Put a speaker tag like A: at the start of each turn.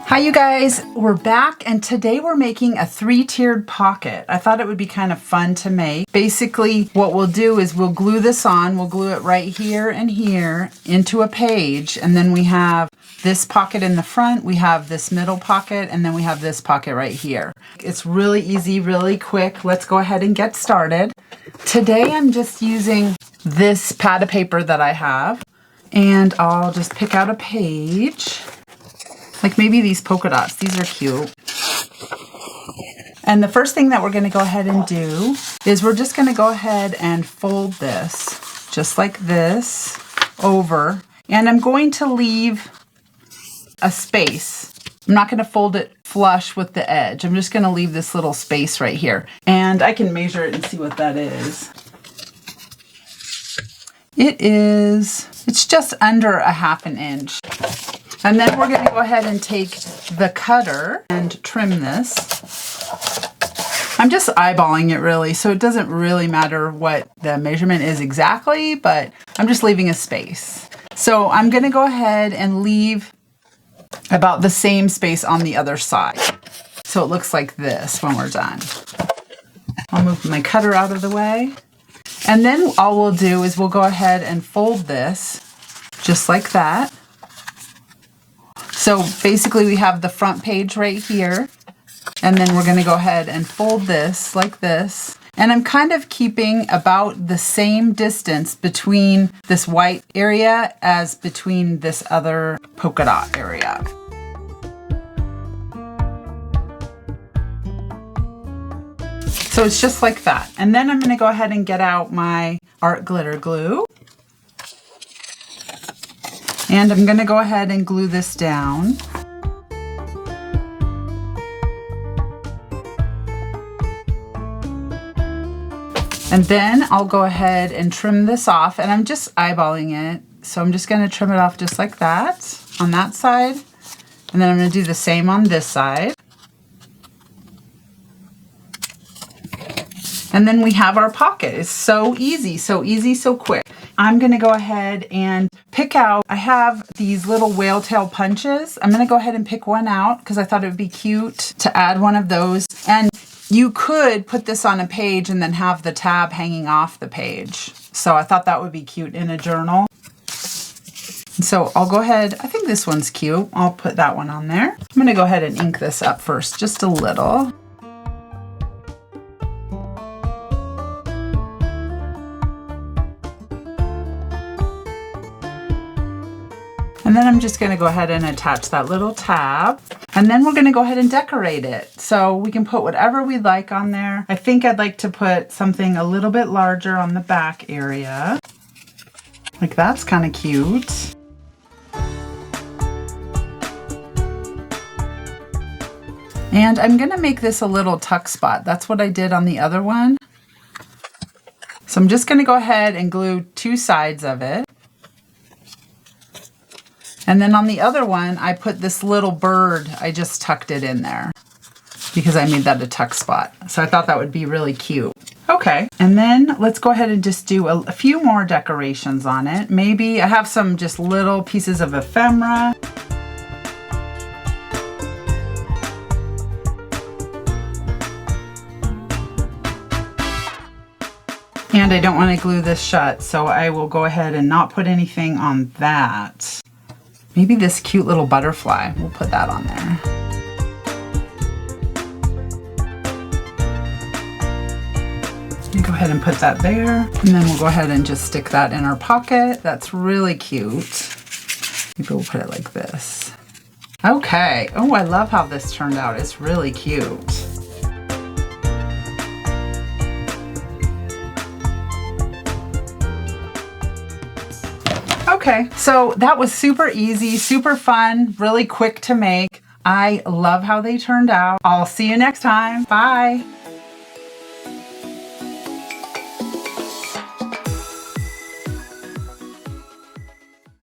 A: Hi you guys, we're back and today we're making a 3-tiered pocket. I thought it would be kind of fun to make. Basically what we'll do is we'll glue this on, we'll glue it right here and here into a page, and then we have this pocket in the front, we have this middle pocket, and then we have this pocket right here. It's really easy, really quick. Let's go ahead and get started. Today I'm just using this pad of paper that I have, and I'll just pick out a page. Like maybe these polka dots, these are cute. And the first thing that we're gonna go ahead and do is we're just gonna go ahead and fold this, just like this, over. And I'm going to leave a space. I'm not gonna fold it flush with the edge. I'm just gonna leave this little space right here. And I can measure it and see what that is. It's just under a ½ inch. And then we're going to go ahead and take the cutter and trim this. I'm just eyeballing it really, so it doesn't really matter what the measurement is exactly, but I'm just leaving a space. So I'm going to go ahead and leave about the same space on the other side. So it looks like this when we're done. I'll move my cutter out of the way. And then all we'll do is we'll go ahead and fold this just like that. So basically we have the front page right here, and then we're going to go ahead and fold this like this. And I'm kind of keeping about the same distance between this white area as between this other polka dot area. So it's just like that. And then I'm going to go ahead and get out my art glitter glue. And I'm going to go ahead and glue this down. And then I'll go ahead and trim this off, and I'm just eyeballing it. So I'm just going to trim it off just like that on that side. And then I'm going to do the same on this side. And then we have our pocket. It's so easy, so quick. I'm gonna go ahead and pick out, I have these little whale tail punches. I'm gonna go ahead and pick one out because I thought it would be cute to add one of those. And you could put this on a page and then have the tab hanging off the page. So I thought that would be cute in a journal. So I'll go ahead, I think this one's cute. I'll put that one on there. I'm gonna go ahead and ink this up first, just a little. And then I'm just going to go ahead and attach that little tab. And then we're going to go ahead and decorate it. So we can put whatever we'd like on there. I think I'd like to put something a little bit larger on the back area. Like that's kind of cute. And I'm going to make this a little tuck spot. That's what I did on the other one. So I'm just going to go ahead and glue 2 sides of it. And then on the other one, I put this little bird, I just tucked it in there because I made that a tuck spot. So I thought that would be really cute. Okay, and then let's go ahead and just do a few more decorations on it. Maybe I have some just little pieces of ephemera. And I don't want to glue this shut, so I will go ahead and not put anything on that. Maybe this cute little butterfly, we'll put that on there. Go ahead and put that there. And then we'll go ahead and just stick that in our pocket. That's really cute. Maybe we'll put it like this. Okay, oh, I love how this turned out. It's really cute. Okay, so that was super easy, super fun, really quick to make. I love how they turned out. I'll see you next time. Bye.